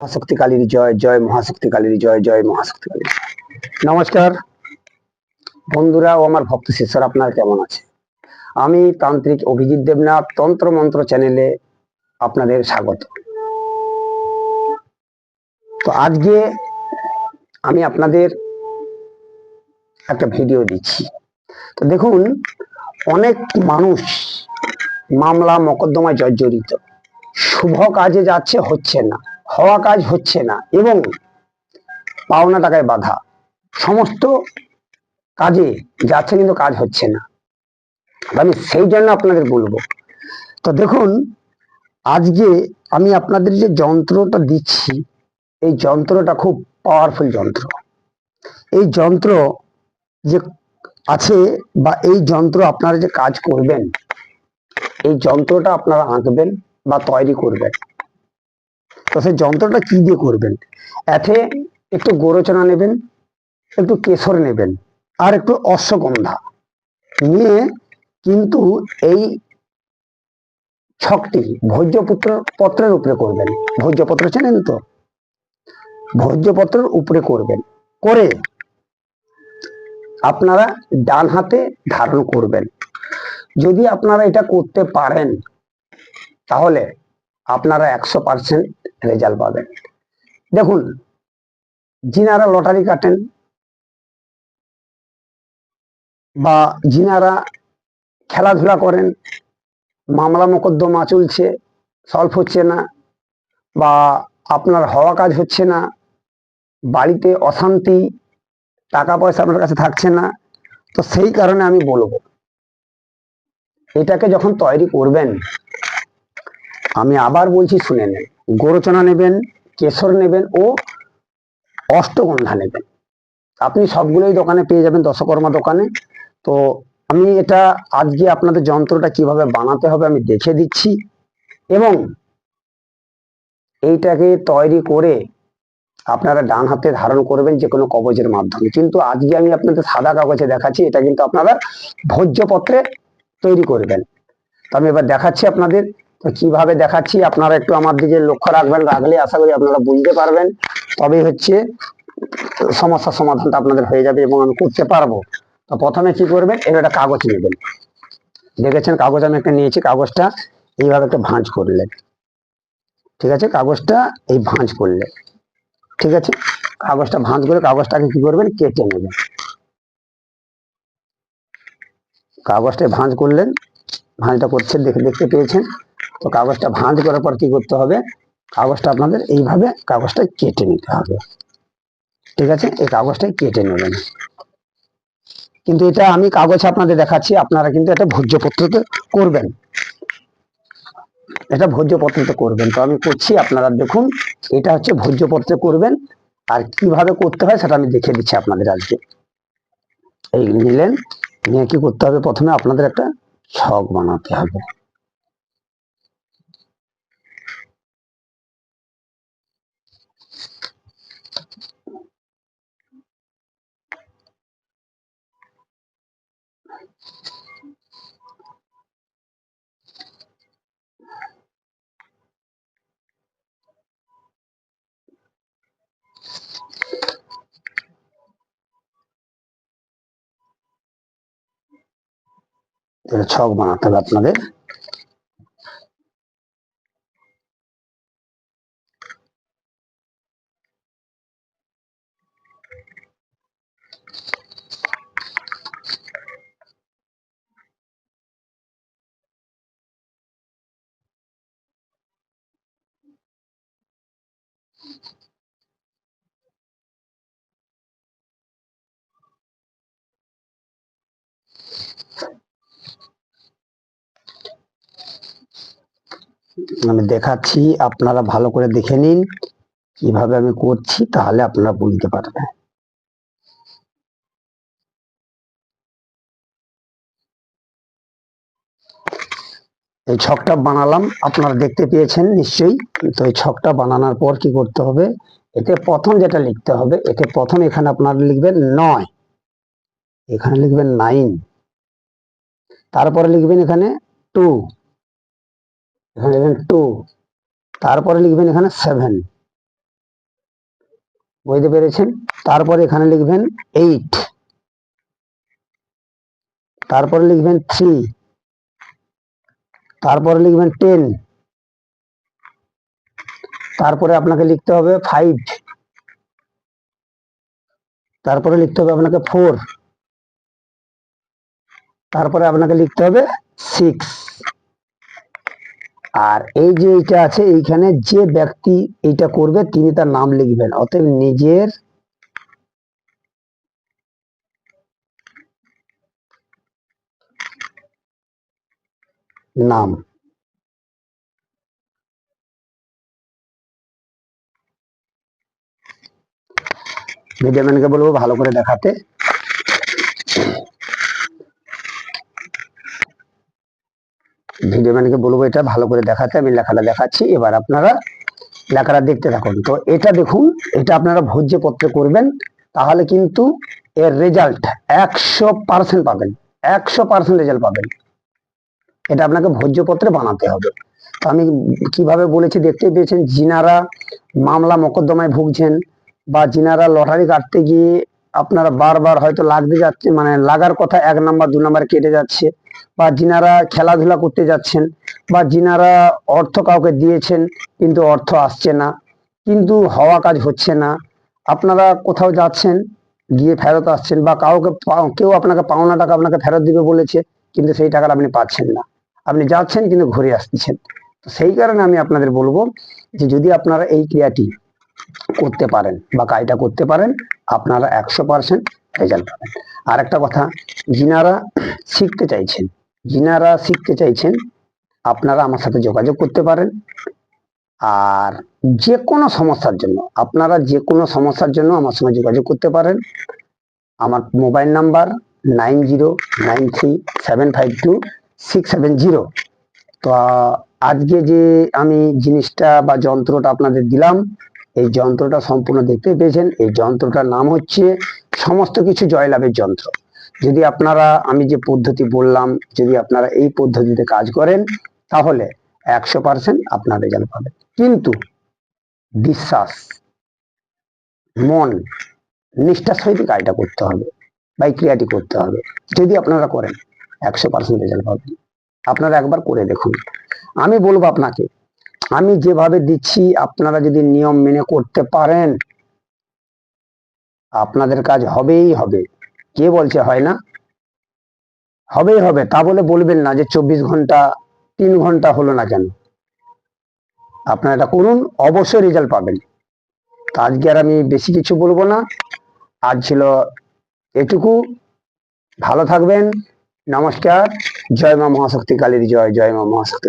মহাশক্তি কালীর জয়, জয় মহাশক্তি কালীর জয়, জয় মহাশক্তি কালীর। নমস্কার বন্ধুরা ও আমার ভক্ত শিষ্যরা, আপনারা কেমন আছে? আমি তান্ত্রিক অভিজিৎ দেবনাথ তন্ত্র মন্ত্র চ্যানেলে আপনাদের স্বাগত। তো আজকে আমি আপনাদের একটা ভিডিও দিচ্ছি। তো দেখুন, অনেক মানুষ মামলা মকদ্দমায় জর্জরিত, শুভ কাজে যাচ্ছে, হচ্ছে না, হওয়া কাজ হচ্ছে না, এবং পাওনা টাকায় বাধা। সমস্ত কাজে যাচ্ছে কিন্তু কাজ হচ্ছে না। আমি সেই জন্য আপনাদের বলবো। তো দেখুন, আজকে আমি আপনাদের যে যন্ত্রটা দিচ্ছি, এই যন্ত্রটা খুব পাওয়ারফুল যন্ত্র। এই যন্ত্র যে আছে, বা এই যন্ত্র আপনারা যে কাজ করবেন, এই যন্ত্রটা আপনারা আঁকবেন বা তৈরি করবেন। তো সেই যন্ত্রটা কি দিয়ে করবেন? এতে একটু গোরচনা নেবেন, একটু কেশর নেবেন, আর একটু অশ্বগন্ধা নিয়ে কিন্তু এই ছকটি ভোজ্যপত্র পত্রের উপরে করবেন। ভোজ্যপত্র চেনেন তো? ভোজ্যপত্রের উপরে করবেন, করে আপনারা ডান হাতে ধারণ করবেন। যদি আপনারা এটা করতে পারেন, তাহলে আপনারা 100% রেজাল্ট পাবেন। দেখুন, যিনারা লটারি কাটেন বা যিনারা খেলাধুলা করেন, মামলা মোকদ্দমা চলছে, সলভ হচ্ছে না, বা আপনার হওয়া কাজ হচ্ছে না, বাড়িতে অশান্তি, টাকা পয়সা আপনার কাছে থাকছে না, তো সেই কারণে আমি বলবো, এটাকে যখন তৈরি করবেন, আমি আবার বলছি, শুনে নেন। গোরচনা নেবেন, কেশর নেবেন ও অষ্টগন্ধা নেবেন। আপনি সবগুলোই দোকানে পেয়ে যাবেন, দশকর্মা দোকানে। তো আমি এটা আজকে আপনাদের যন্ত্রটা কিভাবে বানাতে হবে আমি দেখে দিচ্ছি, এবং এইটাকে তৈরি করে আপনারা ডান হাতে ধারণ করবেন যে কোনো কবজের মাধ্যমে। কিন্তু আজকে আমি আপনাদের সাদা কাগজে দেখাচ্ছি, এটা কিন্তু আপনারা ভোজ্যপত্রে তৈরি করবেন। তো আমি এবার দেখাচ্ছি আপনাদের। তো কিভাবে দেখাচ্ছি আপনারা একটু আমার দিকে লক্ষ্য রাখবেন, রাখলে আশা করি আপনারা বুঝতে পারবেন, তবেই হচ্ছে সমস্যার সমাধানটা আপনাদের হয়ে যাবে এবং আমি করতে পারবো। তো প্রথমে কি করবেন, এর একটা কাগজ নেবেন। দেখেছেন কাগজ আমি একটা নিয়েছি, কাগজটা এইভাবে একটা ভাঁজ করলেন, ঠিক আছে? কাগজটা এই ভাঁজ করলেন, ঠিক আছে? কাগজটা ভাঁজ করে কাগজটাকে কি করবেন, কেটে নেবেন। কাগজটা ভাঁজ করলেন, ভাঁজটা করছেন, দেখতে পেয়েছেন তো? কাগজটা ভাঁজ করার পর কি করতে হবে, কাগজটা আপনাদের এইভাবে কাগজটা কেটে নিতে হবে, ঠিক আছে? এই কাগজটাই কেটে নেবেন। কিন্তু এটা আমি কাগজ আপনাদের দেখাচ্ছি, আপনারা কিন্তু এটা ভোজ্যপত্রতে করবেন, এটা ভোজ্যপত্রতে করবেন। তো আমি করছি, আপনারা দেখুন, এটা হচ্ছে ভোজ্যপত্রে করবেন। আর কিভাবে করতে হয় সেটা আমি দেখে দিচ্ছি আপনাদের আজকে। এই নিলেন, নিয়ে কি করতে হবে, প্রথমে আপনাদের একটা ছক বানাতে হবে। ছক বানাতে হবে আপনাদের। আমি দেখাচ্ছি, আপনারা ভালো করে দেখে নিন কিভাবে আমি করছি, তাহলে আপনারা বুঝতে পারবেন। এই ছকটা বানালাম, আপনারা দেখতে পেয়েছেন নিশ্চয়ই। তো এই ছকটা বানানোর পর কি করতে হবে, এতে প্রথম যেটা লিখতে হবে, এতে প্রথম এখানে আপনারা লিখবেন 9, এখানে লিখবেন 9, তারপরে লিখবেন এখানে 2, এখানে লিখবেন 2, তারপরে লিখবেন এখানে 7, বুঝতে পেরেছেন? তারপরে এখানে লিখবেন 8, তারপরে লিখবেন 3, তারপরে লিখবেন 10, তারপরে আপনাকে লিখতে হবে 5, তারপরে লিখতে হবে আপনাকে 4, তারপরে আপনাকে লিখতে হবে 6। আর এই যে এইটা আছে, এইখানে যে ব্যক্তি এইটা করবে তিনি তার নাম লিখবেন, অতএব নিজের নাম। ভিডিও ম্যানকে বলবো ভালো করে দেখাতে। ভিডিও ম্যানকে বলবো এটা ভালো করে দেখাতে। আমি লেখাটা দেখাচ্ছি, এবার আপনারা লেখাটা দেখতে থাকুন। তো এটা দেখুন, এটা আপনারা ভোজ্যপত্রে করবেন, তাহলে কিন্তু এর রেজাল্ট 100% পাবেন, 100% রেজাল্ট পাবেন। এটা আপনাকে ভোজ্যপত্রে বানাতে হবে। তো আমি কিভাবে বলেছি দেখতে পেয়েছেন। যিনারা মামলা মোকদ্দমায় ভুগছেন, বা যিনারা লটারি কাটতে গিয়ে আপনারা বারবার হয়তো লাগতে যাচ্ছে, মানে লাগার কথা 1 নাম্বার 2 নাম্বার কেটে যাচ্ছে, বা যিনারা খেলাধুলা করতে যাচ্ছেন, বা যিনারা অর্থ কাউকে দিয়েছেন কিন্তু অর্থ আসছে না, কিন্তু হওয়া কাজ হচ্ছে না, আপনারা কোথাও যাচ্ছেন গিয়ে ফেরত আসছেন, বা কাউকে কেউ আপনাকে পাওনা টাকা আপনাকে ফেরত দিবে বলেছে, কিন্তু সেই টাকাটা আপনি পাচ্ছেন না, আপনি যাচ্ছেন কিন্তু ঘুরে আসতেছেন। তো সেই কারণে আমি আপনাদের বলবো যে যদি আপনারা এই ক্রিয়াটি করতে পারেন বা কাজটা করতে পারেন, আপনারা 100% রেজাল্ট পাবেন। আর একটা কথা, যিনারা শিখতে চাইছেন, যিনারা শিখতে চাইছেন আপনারা আমার সাথে যোগাযোগ করতে পারেন। আর যে কোনো সমস্যার জন্য, আপনারা যে কোনো সমস্যার জন্য আমার সঙ্গে যোগাযোগ করতে পারেন। আমার মোবাইল নাম্বার 9093752670। তো আজকে যে আমি জিনিসটা বা যন্ত্রটা আপনাদের দিলাম, এই যন্ত্রটা সম্পূর্ণ দেখতে পেয়েছেন। এই যন্ত্রটার নাম হচ্ছে সমস্ত কিছু জয়লাভের যন্ত্র। যদি আপনারা আমি যে পদ্ধতি বললাম, যদি আপনারা এই পদ্ধতিতে কাজ করেন, তাহলে 100% আপনার রেজাল্ট পাবেন। কিন্তু বিশ্বাস, মন, নিষ্ঠার সহিত কাজটা করতে হবে বা এই ক্রিয়াটি করতে হবে। যদি আপনারা করেন 100% রেজাল্ট পাবেন। আপনারা একবার করে দেখুন। আমি বলবো আপনাকে, আমি যেভাবে দিচ্ছি আপনারা যদি নিয়ম মেনে করতে পারেন, আপনাদের কাজ হবেই হবে। কে বলছে হয় না? হবেই হবে। তা বলে বলবেন না যে 24 ঘন্টা 3 ঘন্টা হলো না কেন। আপনারা এটা করুন, অবশ্যই রেজাল্ট পাবেন। তা আজকে আর আমি বেশি কিছু বলবো না, আজ ছিল এটুকু। ভালো থাকবেন। নমস্কার। জয় মা মহাশক্তি কালীর জয়, জয় মা মহাশক্তি।